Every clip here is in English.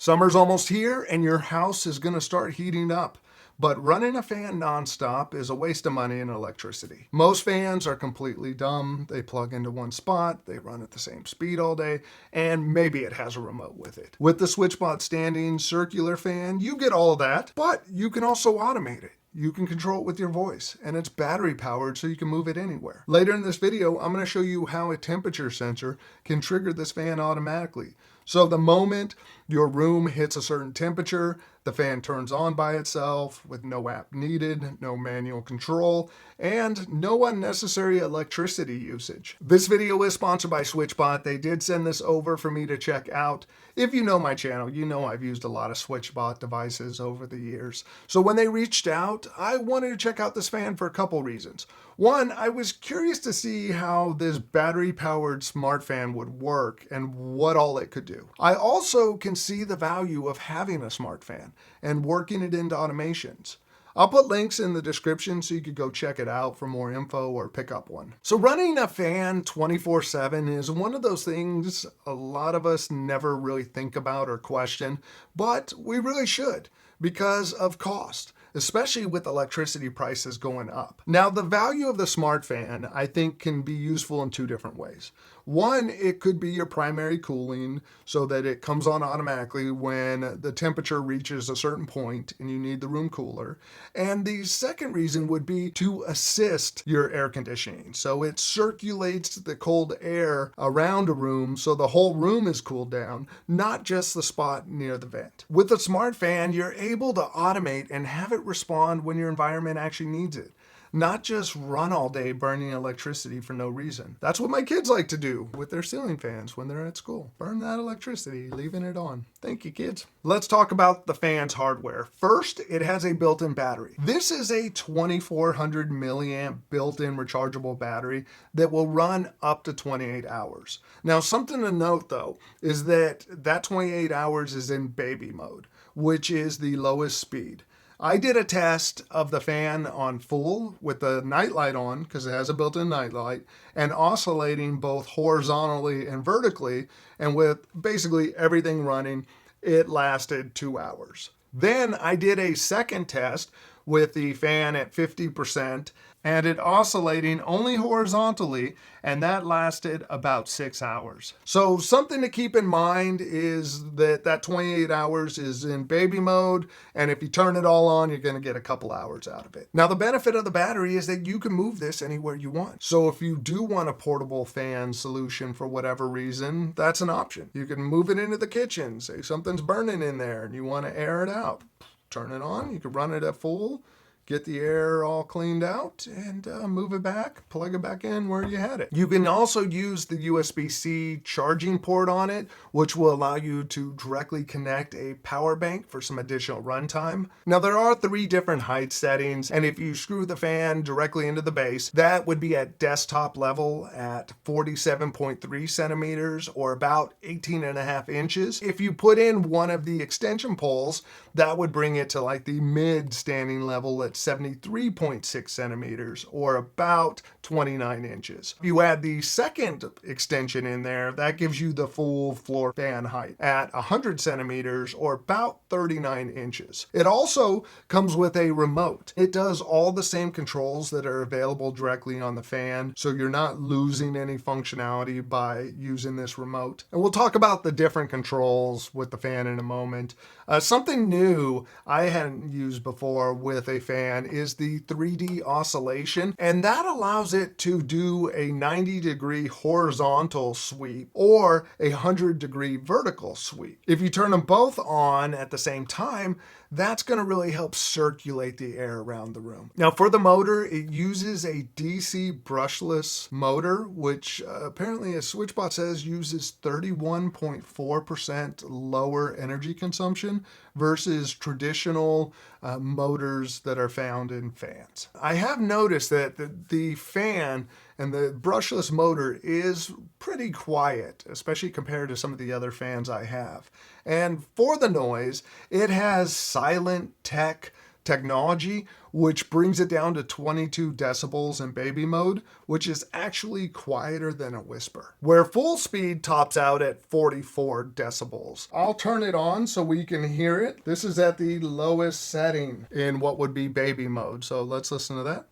Summer's almost here and your house is going to start heating up. But running a fan nonstop is a waste of money and electricity. Most fans are completely dumb. They plug into one spot, they run at the same speed all day, and maybe it has a remote with it. With the SwitchBot Standing Circular Fan, you get all of that, but you can also automate it. You can control it with your voice, and it's battery powered so you can move it anywhere. Later in this video, I'm going to show you how a temperature sensor can trigger this fan automatically. So the moment your room hits a certain temperature, the fan turns on by itself with no app needed, no manual control, and no unnecessary electricity usage. This video is sponsored by SwitchBot. They did send this over for me to check out. If you know my channel, you know I've used a lot of SwitchBot devices over the years. So when they reached out, I wanted to check out this fan for a couple reasons. One, I was curious to see how this battery-powered smart fan would work and what all it could do. I also can see the value of having a smart fan and working it into automations. I'll put links in the description so you could go check it out for more info or pick up one. So running a fan 24/7 is one of those things a lot of us never really think about or question, but we really should because of cost, especially with electricity prices going up. Now, the value of the smart fan, I think, can be useful in two different ways. One, it could be your primary cooling so that it comes on automatically when the temperature reaches a certain point and you need the room cooler. And the second reason would be to assist your air conditioning. So it circulates the cold air around a room so the whole room is cooled down, not just the spot near the vent. With a smart fan, you're able to automate and have it respond when your environment actually needs it. Not just run all day burning electricity for no reason. That's what my kids like to do with their ceiling fans when they're at school. Burn that electricity, leaving it on. Thank you, kids. Let's talk about the fan's hardware. First, it has a built-in battery. This is a 2400 milliamp built-in rechargeable battery that will run up to 28 hours. Now, something to note though, is that 28 hours is in baby mode, which is the lowest speed. I did a test of the fan on full with the nightlight on because it has a built-in nightlight and oscillating both horizontally and vertically, and with basically everything running, it lasted 2 hours. Then I did a second test with the fan at 50% and it oscillating only horizontally, and that lasted about 6 hours. So something to keep in mind is that 28 hours is in baby mode, and if you turn it all on, you're gonna get a couple hours out of it. Now, the benefit of the battery is that you can move this anywhere you want. So if you do want a portable fan solution for whatever reason, that's an option. You can move it into the kitchen, say something's burning in there and you wanna air it out. Turn it on, you can run it at full, get the air all cleaned out, and move it back, plug it back in where you had it. You can also use the USB-C charging port on it, which will allow you to directly connect a power bank for some additional runtime. Now, there are 3 different height settings, and if you screw the fan directly into the base, that would be at desktop level at 47.3 centimeters or about 18.5 inches. If you put in one of the extension poles, that would bring it to like the mid standing level at 73.6 centimeters or about 29 inches. If you add the second extension in there, that gives you the full floor fan height at 100 centimeters or about 39 inches. It also comes with a remote. It does all the same controls that are available directly on the fan, so you're not losing any functionality by using this remote. And we'll talk about the different controls with the fan in a moment. Something new I hadn't used before with a fan is the 3D oscillation, and that allows it to do a 90-degree horizontal sweep or a 100-degree vertical sweep. If you turn them both on at the same time, that's going to really help circulate the air around the room. Now, for the motor, it uses a DC brushless motor, which apparently, as SwitchBot says, uses 31.4% lower energy consumption versus traditional motors that are found in fans. I have noticed that the fan and the brushless motor is pretty quiet, especially compared to some of the other fans I have. And for the noise, it has SilentTech technology, which brings it down to 22 decibels in baby mode, which is actually quieter than a whisper, where full speed tops out at 44 decibels. I'll turn it on so we can hear it. This is at the lowest setting in what would be baby mode. So let's listen to that.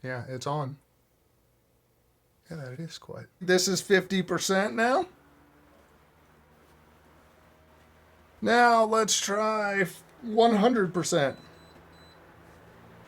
Yeah, it's on. Yeah, that is quiet. This is 50% now. Now let's try 100%.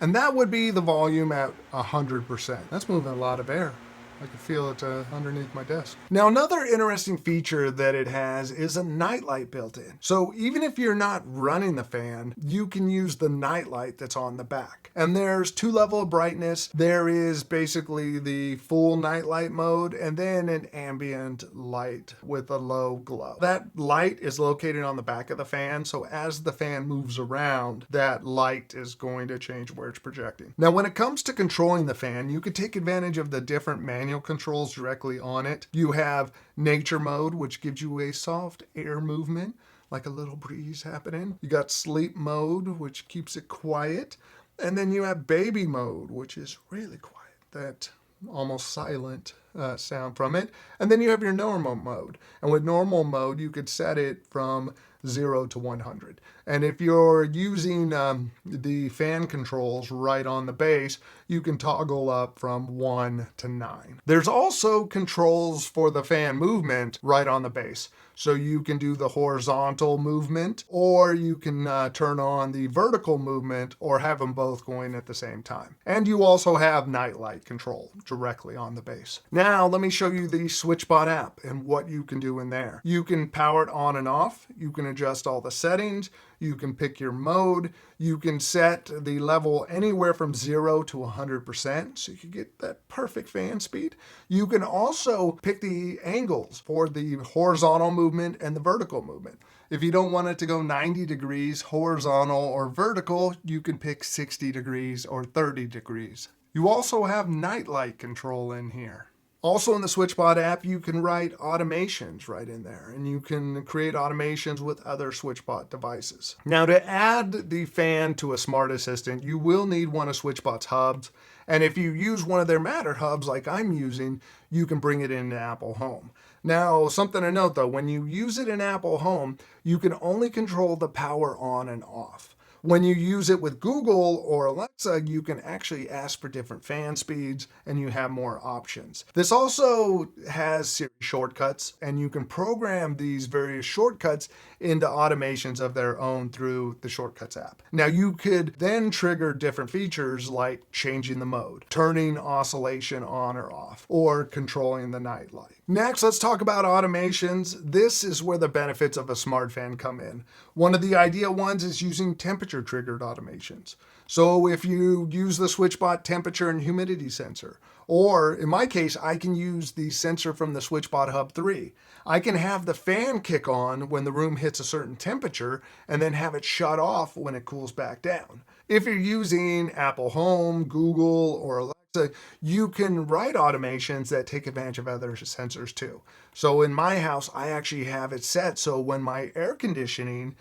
And that would be the volume at 100%. That's moving a lot of air. I can feel it underneath my desk. Now, another interesting feature that it has is a nightlight built in. So even if you're not running the fan, you can use the nightlight that's on the back. And there's 2 levels of brightness. There is basically the full nightlight mode and then an ambient light with a low glow. That light is located on the back of the fan. So as the fan moves around, that light is going to change where it's projecting. Now, when it comes to controlling the fan, you could take advantage of the different manual controls directly on it. You have nature mode, which gives you a soft air movement, like a little breeze happening. You got sleep mode, which keeps it quiet. And then you have baby mode, which is really quiet, that almost silent sound from it. And then you have your normal mode. And with normal mode, you could set it from 0 to 100. And if you're using the fan controls right on the base, you can toggle up from 1 to 9. There's also controls for the fan movement right on the base. So you can do the horizontal movement, or you can turn on the vertical movement, or have them both going at the same time. And you also have nightlight control directly on the base. Now, let me show you the SwitchBot app and what you can do in there. You can power it on and off. You can adjust all the settings. You can pick your mode. You can set the level anywhere from 0 to 100%, so you can get that perfect fan speed. You can also pick the angles for the horizontal movement and the vertical movement. If you don't want it to go 90 degrees horizontal or vertical, you can pick 60 degrees or 30 degrees. You also have nightlight control in here. Also in the SwitchBot app, you can write automations right in there, and you can create automations with other SwitchBot devices. Now, to add the fan to a smart assistant, you will need one of SwitchBot's hubs. And if you use one of their Matter hubs like I'm using, you can bring it into Apple Home. Now, something to note though, when you use it in Apple Home, you can only control the power on and off. When you use it with Google or Alexa, you can actually ask for different fan speeds and you have more options. This also has Siri shortcuts, and you can program these various shortcuts into automations of their own through the Shortcuts app. Now, you could then trigger different features like changing the mode, turning oscillation on or off, or controlling the night light. Next, let's talk about automations. This is where the benefits of a smart fan come in. One of the ideal ones is using temperature triggered automations. So if you use the SwitchBot temperature and humidity sensor, or in my case, I can use the sensor from the SwitchBot Hub 3. I can have the fan kick on when the room hits a certain temperature and then have it shut off when it cools back down. If you're using Apple Home, Google, or Alexa, you can write automations that take advantage of other sensors too. So in my house, I actually have it set so when my air conditioning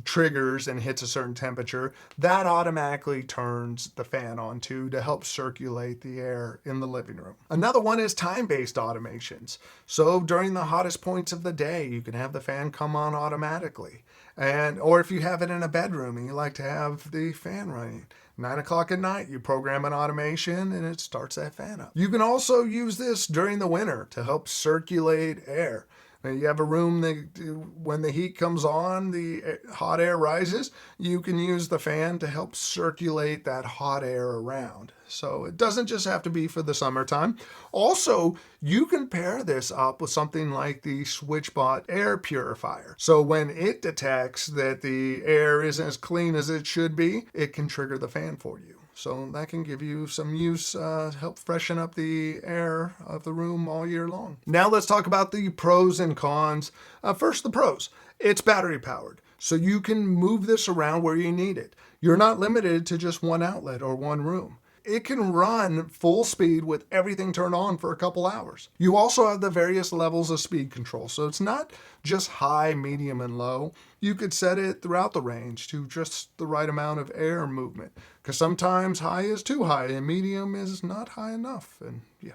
triggers and hits a certain temperature, that automatically turns the fan on too to help circulate the air in the living room. Another one is time-based automations. So during the hottest points of the day, you can have the fan come on automatically. Or if you have it in a bedroom and you like to have the fan running, 9 o'clock at night, you program an automation and it starts that fan up. You can also use this during the winter to help circulate air. Now you have a room that when the heat comes on, the hot air rises, you can use the fan to help circulate that hot air around. So it doesn't just have to be for the summertime. Also, you can pair this up with something like the SwitchBot Air Purifier. So when it detects that the air isn't as clean as it should be, it can trigger the fan for you. So that can give you some use, help freshen up the air of the room all year long. Now let's talk about the pros and cons. First, the pros. It's battery powered, so you can move this around where you need it. You're not limited to just one outlet or one room. it can run full speed with everything turned on for a couple hours. You also have the various levels of speed control, so it's not just high, medium, and low. You could set it throughout the range to just the right amount of air movement, because sometimes high is too high and medium is not high enough, and yeah,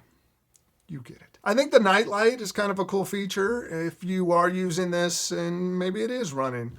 you get it. I think the night light is kind of a cool feature if you are using this and maybe it is running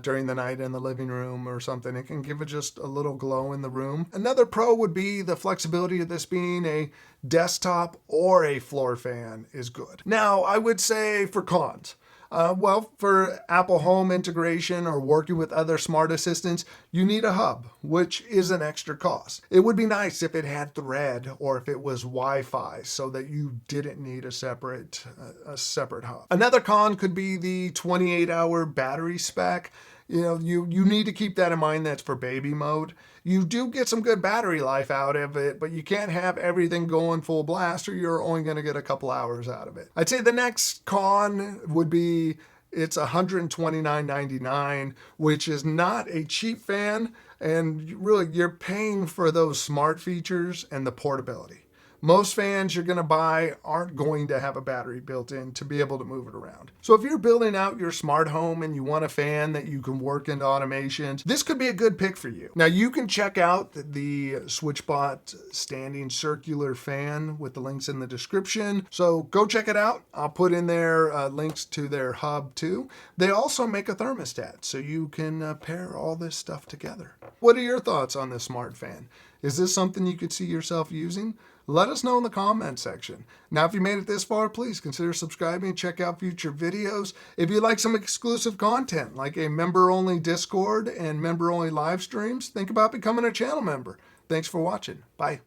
during the night in the living room or something. It can give it just a little glow in the room. Another pro would be the flexibility of this being a desktop or a floor fan is good. Now, I would say for cons. Well, for Apple Home integration or working with other smart assistants, you need a hub, which is an extra cost. It would be nice if it had Thread or if it was Wi-Fi so that you didn't need a separate hub. Another con could be the 28-hour battery spec. You need to keep that in mind. That's for baby mode. You do get some good battery life out of it, but you can't have everything going full blast or you're only going to get a couple hours out of it. I'd say the next con would be it's $129.99, which is not a cheap fan, and really you're paying for those smart features and the portability. Most fans you're going to buy aren't going to have a battery built in to be able to move it around. So if you're building out your smart home and you want a fan that you can work into automations, this could be a good pick for you. Now you can check out the SwitchBot Standing Circular Fan with the links in the description. So go check it out. I'll put in there links to their hub too. They also make a thermostat so you can pair all this stuff together. What are your thoughts on this smart fan? Is this something you could see yourself using? Let us know in the comment section. Now, if you made it this far, please consider subscribing and check out future videos. If you like some exclusive content, like a member-only Discord and member-only live streams, think about becoming a channel member. Thanks for watching. Bye.